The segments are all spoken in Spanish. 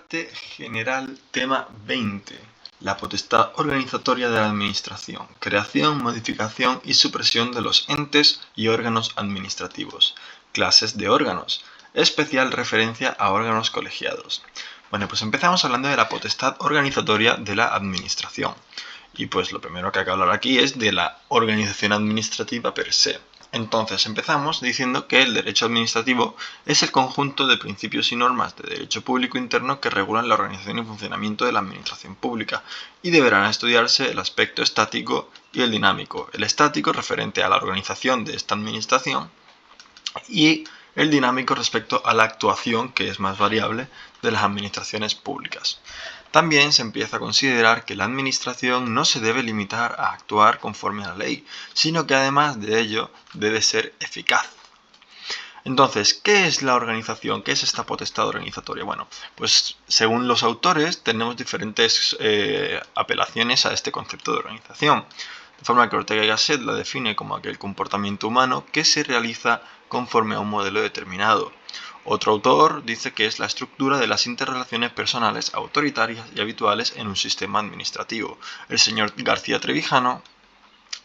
Parte general, tema 20. La potestad organizatoria de la Administración. Creación, modificación y supresión de los entes y órganos administrativos. Clases de órganos. Especial referencia a órganos colegiados. Bueno, pues empezamos hablando de la potestad organizatoria de la Administración. Y pues lo primero que hay que hablar aquí es de la organización administrativa per se. Entonces empezamos diciendo que el derecho administrativo es el conjunto de principios y normas de derecho público interno que regulan la organización y funcionamiento de la administración pública y deberán estudiarse el aspecto estático y el dinámico. El estático referente a la organización de esta administración y el dinámico respecto a la actuación, que es más variable, de las administraciones públicas. También se empieza a considerar que la administración no se debe limitar a actuar conforme a la ley, sino que además de ello debe ser eficaz. Entonces, ¿qué es la organización? ¿Qué es esta potestad organizatoria? Bueno, pues según los autores tenemos diferentes apelaciones a este concepto de organización. De forma que Ortega y Gasset la define como aquel comportamiento humano que se realiza conforme a un modelo determinado. Otro autor dice que es la estructura de las interrelaciones personales autoritarias y habituales en un sistema administrativo. El señor García Trevijano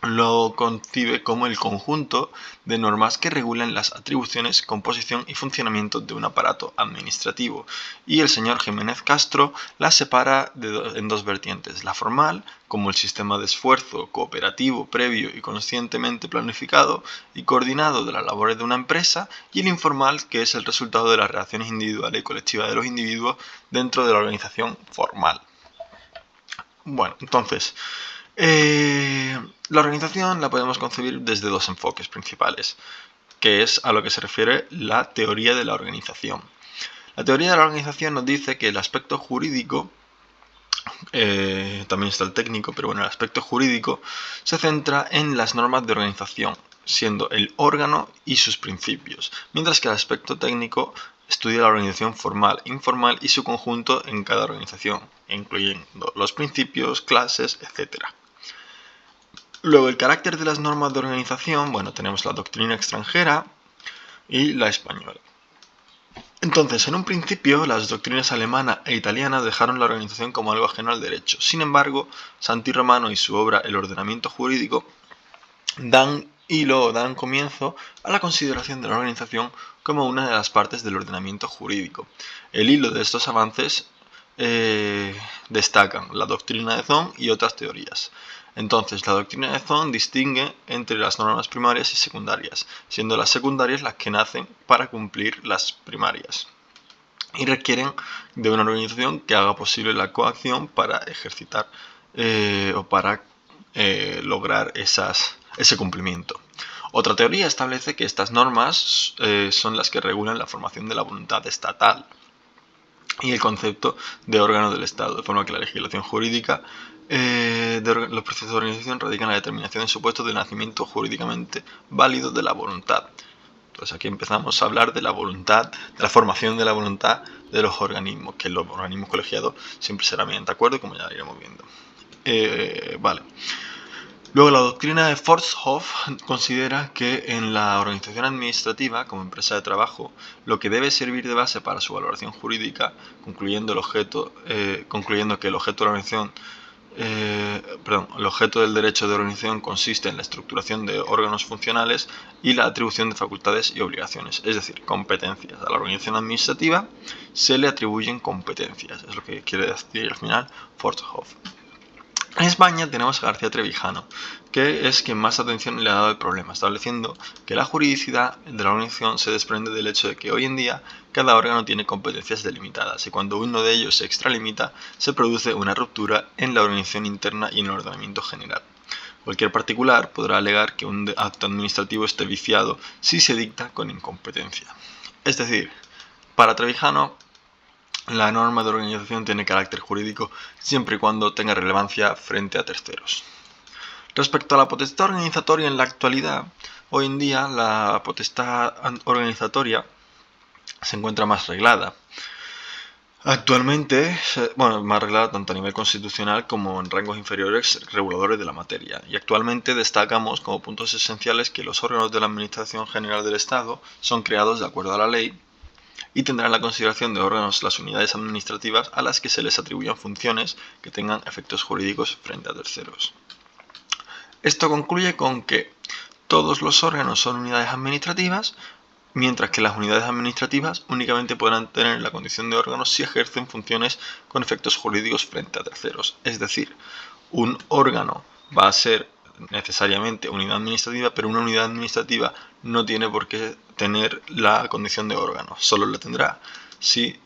lo concibe como el conjunto de normas que regulan las atribuciones, composición y funcionamiento de un aparato administrativo. Y el señor Jiménez Castro las separa en dos vertientes: la formal, como el sistema de esfuerzo cooperativo, previo y conscientemente planificado y coordinado de las labores de una empresa, y el informal, que es el resultado de las relaciones individuales y colectivas de los individuos dentro de la organización formal. Bueno, entonces, la organización la podemos concebir desde dos enfoques principales, que es a lo que se refiere la teoría de la organización. La teoría de la organización nos dice que el aspecto jurídico, también está el técnico, pero bueno, el aspecto jurídico se centra en las normas de organización, siendo el órgano y sus principios, mientras que el aspecto técnico estudia la organización formal, informal y su conjunto en cada organización, incluyendo los principios, clases, etc. Luego, el carácter de las normas de organización, bueno, tenemos la doctrina extranjera y la española. Entonces, en un principio, las doctrinas alemana e italiana dejaron la organización como algo ajeno al derecho. Sin embargo, Santi Romano y su obra El ordenamiento jurídico dan comienzo a la consideración de la organización como una de las partes del ordenamiento jurídico. El hilo de estos avances destacan la doctrina de Zohn y otras teorías. Entonces, la doctrina de Zohn distingue entre las normas primarias y secundarias, siendo las secundarias las que nacen para cumplir las primarias y requieren de una organización que haga posible la coacción para ejercitar o para lograr ese cumplimiento. Otra teoría establece que estas normas son las que regulan la formación de la voluntad estatal y el concepto de órgano del Estado, de forma que la legislación jurídica de los procesos de organización radican en la determinación de supuestos de nacimiento jurídicamente válido de la voluntad. Entonces aquí empezamos a hablar de la voluntad, de la formación de la voluntad de los organismos, que los organismos colegiados siempre serán mediante acuerdo, como ya iremos viendo. Vale. Luego, la doctrina de Forshoff considera que en la organización administrativa, como empresa de trabajo, lo que debe servir de base para su valoración jurídica, concluyendo que el objeto de la organización el objeto del derecho de organización consiste en la estructuración de órganos funcionales y la atribución de facultades y obligaciones, es decir, competencias. A la organización administrativa se le atribuyen competencias, es lo que quiere decir al final Forshoff. En España tenemos a García Trevijano, que es quien más atención le ha dado al problema, estableciendo que la juridicidad de la organización se desprende del hecho de que hoy en día cada órgano tiene competencias delimitadas y cuando uno de ellos se extralimita se produce una ruptura en la organización interna y en el ordenamiento general. Cualquier particular podrá alegar que un acto administrativo esté viciado si se dicta con incompetencia. Es decir, para Trevijano, la norma de organización tiene carácter jurídico siempre y cuando tenga relevancia frente a terceros. Respecto a la potestad organizatoria en la actualidad, hoy en día la potestad organizatoria se encuentra más reglada. Actualmente, más reglada tanto a nivel constitucional como en rangos inferiores reguladores de la materia. Y actualmente destacamos como puntos esenciales que los órganos de la Administración General del Estado son creados de acuerdo a la ley, y tendrán la consideración de órganos las unidades administrativas a las que se les atribuyan funciones que tengan efectos jurídicos frente a terceros. Esto concluye con que todos los órganos son unidades administrativas, mientras que las unidades administrativas únicamente podrán tener la condición de órganos si ejercen funciones con efectos jurídicos frente a terceros. Es decir, un órgano va a ser necesariamente unidad administrativa, pero una unidad administrativa no tiene por qué tener la condición de órgano, solo la tendrá si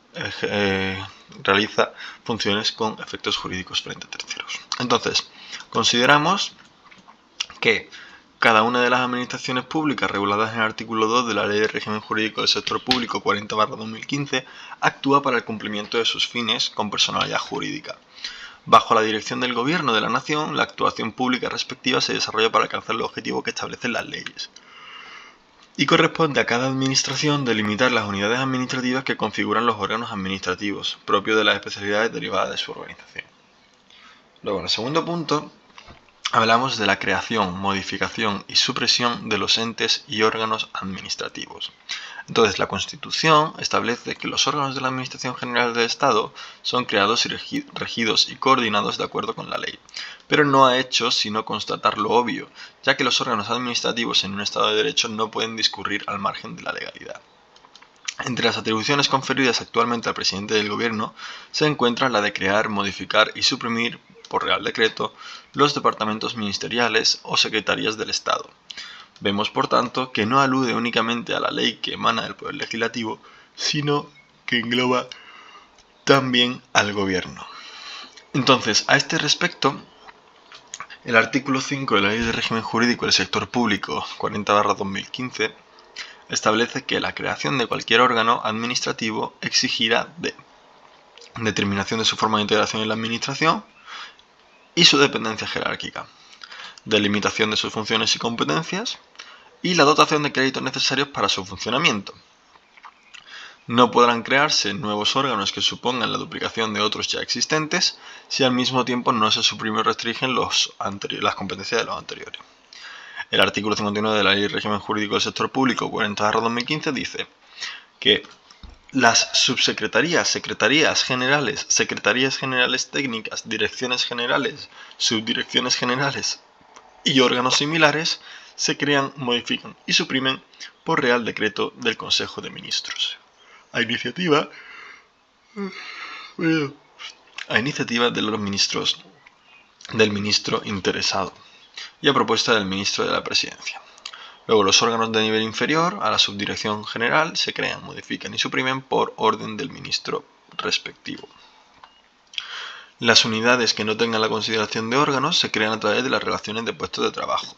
realiza funciones con efectos jurídicos frente a terceros. Entonces, consideramos que cada una de las administraciones públicas reguladas en el artículo 2 de la Ley de Régimen Jurídico del Sector Público 40/2015 actúa para el cumplimiento de sus fines con personalidad jurídica. Bajo la dirección del Gobierno de la Nación, la actuación pública respectiva se desarrolla para alcanzar los objetivos que establecen las leyes. Y corresponde a cada administración delimitar las unidades administrativas que configuran los órganos administrativos, propios de las especialidades derivadas de su organización. Luego, en el segundo punto, hablamos de la creación, modificación y supresión de los entes y órganos administrativos. Entonces, la Constitución establece que los órganos de la Administración General del Estado son creados y regidos y coordinados de acuerdo con la ley, pero no ha hecho sino constatar lo obvio, ya que los órganos administrativos en un Estado de Derecho no pueden discurrir al margen de la legalidad. Entre las atribuciones conferidas actualmente al presidente del Gobierno se encuentra la de crear, modificar y suprimir, por Real Decreto, los departamentos ministeriales o secretarías del Estado. Vemos, por tanto, que no alude únicamente a la ley que emana del Poder Legislativo, sino que engloba también al Gobierno. Entonces, a este respecto, el artículo 5 de la Ley de Régimen Jurídico del Sector Público 40/2015 establece que la creación de cualquier órgano administrativo exigirá de determinación de su forma de integración en la Administración y su dependencia jerárquica, delimitación de sus funciones y competencias y la dotación de créditos necesarios para su funcionamiento. No podrán crearse nuevos órganos que supongan la duplicación de otros ya existentes si al mismo tiempo no se suprimen o restringen las competencias de los anteriores. El artículo 59 de la Ley de Régimen Jurídico del Sector Público 40/2015 dice que las subsecretarías, secretarías generales, secretarías generales técnicas, direcciones generales, subdirecciones generales y órganos similares se crean, modifican y suprimen por Real Decreto del Consejo de Ministros, a iniciativa de los ministros, del ministro interesado y a propuesta del ministro de la Presidencia. Luego, los órganos de nivel inferior a la subdirección general se crean, modifican y suprimen por orden del ministro respectivo. Las unidades que no tengan la consideración de órganos se crean a través de las relaciones de puestos de trabajo.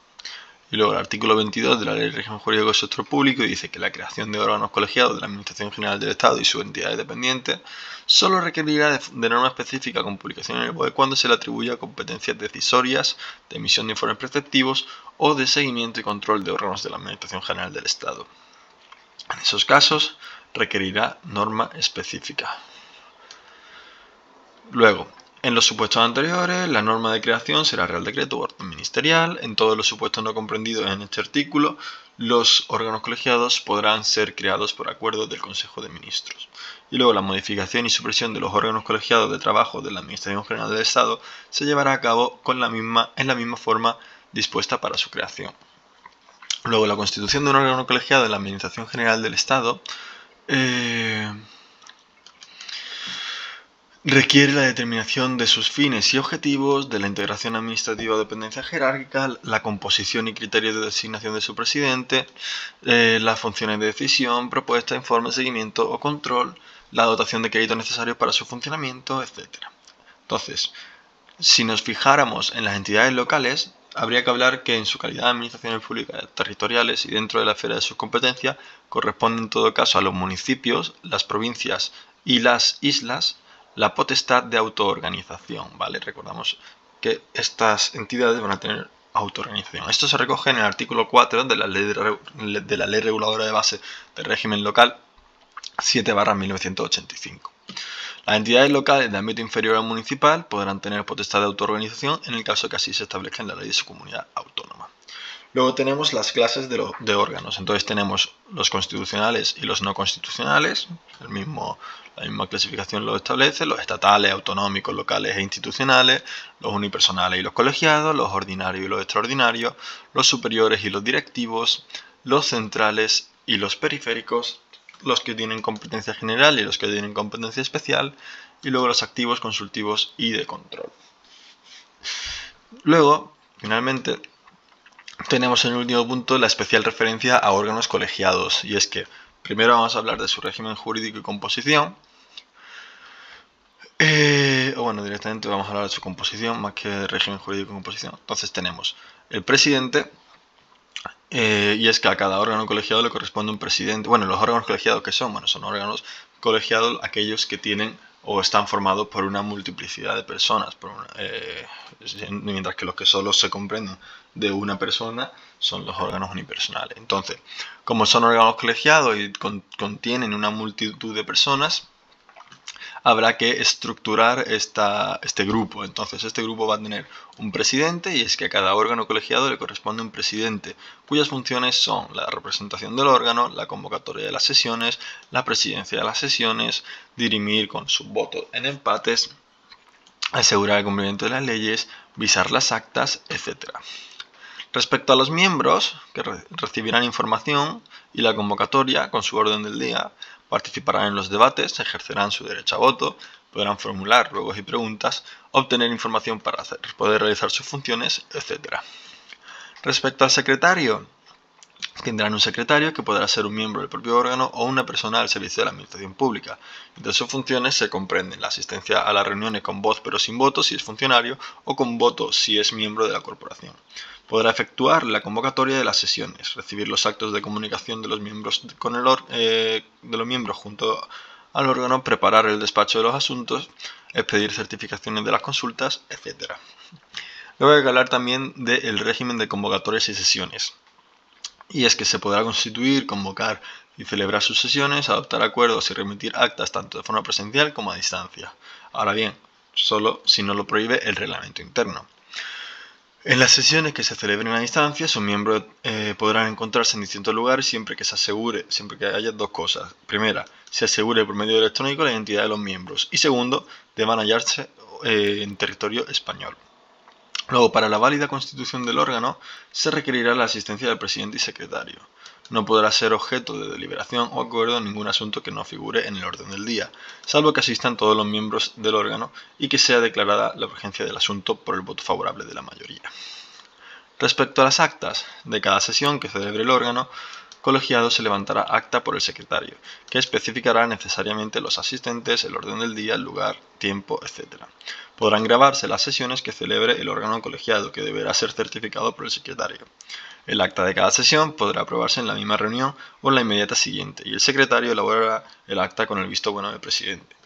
Y luego el artículo 22 de la Ley de Régimen Jurídico del Sector Público dice que la creación de órganos colegiados de la Administración General del Estado y sus entidades dependientes solo requerirá de norma específica con publicación en el BOE cuando se le atribuya competencias decisorias, de emisión de informes preceptivos o de seguimiento y control de órganos de la Administración General del Estado. En esos casos requerirá norma específica. Luego, en los supuestos anteriores, la norma de creación será Real Decreto o orden ministerial. En todos los supuestos no comprendidos en este artículo, los órganos colegiados podrán ser creados por acuerdo del Consejo de Ministros. Y luego la modificación y supresión de los órganos colegiados de trabajo de la Administración General del Estado se llevará a cabo en la misma forma dispuesta para su creación. Luego, la constitución de un órgano colegiado en la Administración General del Estado requiere la determinación de sus fines y objetivos, de la integración administrativa o dependencia jerárquica, la composición y criterios de designación de su presidente, las funciones de decisión, propuesta, informe, seguimiento o control, la dotación de créditos necesarios para su funcionamiento, etc. Entonces, si nos fijáramos en las entidades locales, habría que hablar que en su calidad de administraciones públicas territoriales y dentro de la esfera de sus competencias, corresponde en todo caso a los municipios, las provincias y las islas la potestad de autoorganización, ¿vale? Recordamos que estas entidades van a tener autoorganización. Esto se recoge en el artículo 4 de la Ley Reguladora de Base del Régimen Local 7/1985. Las entidades locales de ámbito inferior al municipal podrán tener potestad de autoorganización en el caso que así se establezca en la ley de su comunidad autónoma. Luego tenemos las clases de órganos. Entonces tenemos los constitucionales y los no constitucionales. La misma clasificación lo establece. Los estatales, autonómicos, locales e institucionales. Los unipersonales y los colegiados. Los ordinarios y los extraordinarios. Los superiores y los directivos. Los centrales y los periféricos. Los que tienen competencia general y los que tienen competencia especial. Y luego los activos, consultivos y de control. Luego, finalmente, tenemos en el último punto la especial referencia a órganos colegiados, y es que primero vamos a hablar de su régimen jurídico y composición, o bueno, directamente vamos a hablar de su composición más que de régimen jurídico y composición. Entonces tenemos el presidente, y es que a cada órgano colegiado le corresponde un presidente. Bueno, los órganos colegiados que son, bueno, son órganos colegiados aquellos que tienen o están formados por una multiplicidad de personas, mientras que los que solo se comprenden de una persona son los órganos unipersonales. Entonces, como son órganos colegiados y contienen una multitud de personas, habrá que estructurar este grupo. Entonces, este grupo va a tener un presidente, y es que a cada órgano colegiado le corresponde un presidente, cuyas funciones son la representación del órgano, la convocatoria de las sesiones, la presidencia de las sesiones, dirimir con su voto en empates, asegurar el cumplimiento de las leyes, visar las actas, etc. Respecto a los miembros, que recibirán información y la convocatoria con su orden del día, participarán en los debates, ejercerán su derecho a voto, podrán formular ruegos y preguntas, obtener información para poder realizar sus funciones, etc. Respecto al secretario, tendrán un secretario que podrá ser un miembro del propio órgano o una persona al servicio de la administración pública. Entre sus funciones se comprenden la asistencia a las reuniones con voz pero sin voto si es funcionario, o con voto si es miembro de la corporación. Podrá efectuar la convocatoria de las sesiones, recibir los actos de comunicación de los miembros junto al órgano, preparar el despacho de los asuntos, expedir certificaciones de las consultas, etc. Luego hay que hablar también del régimen de convocatorias y sesiones. Y es que se podrá constituir, convocar y celebrar sus sesiones, adoptar acuerdos y remitir actas tanto de forma presencial como a distancia. Ahora bien, solo si no lo prohíbe el reglamento interno. En las sesiones que se celebren a distancia, sus miembros podrán encontrarse en distintos lugares siempre que haya dos cosas. Primera, se asegure por medio electrónico la identidad de los miembros. Y segundo, deban hallarse en territorio español. Luego, para la válida constitución del órgano, se requerirá la asistencia del presidente y secretario. No podrá ser objeto de deliberación o acuerdo en ningún asunto que no figure en el orden del día, salvo que asistan todos los miembros del órgano y que sea declarada la urgencia del asunto por el voto favorable de la mayoría. Respecto a las actas de cada sesión que celebre el órgano colegiado, se levantará acta por el secretario, que especificará necesariamente los asistentes, el orden del día, el lugar, tiempo, etc. Podrán grabarse las sesiones que celebre el órgano colegiado, que deberá ser certificado por el secretario. El acta de cada sesión podrá aprobarse en la misma reunión o en la inmediata siguiente, y el secretario elaborará el acta con el visto bueno del presidente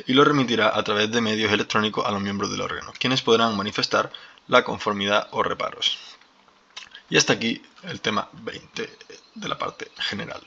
y lo remitirá a través de medios electrónicos a los miembros del órgano, quienes podrán manifestar la conformidad o reparos. Y hasta aquí el tema 20 de la parte general.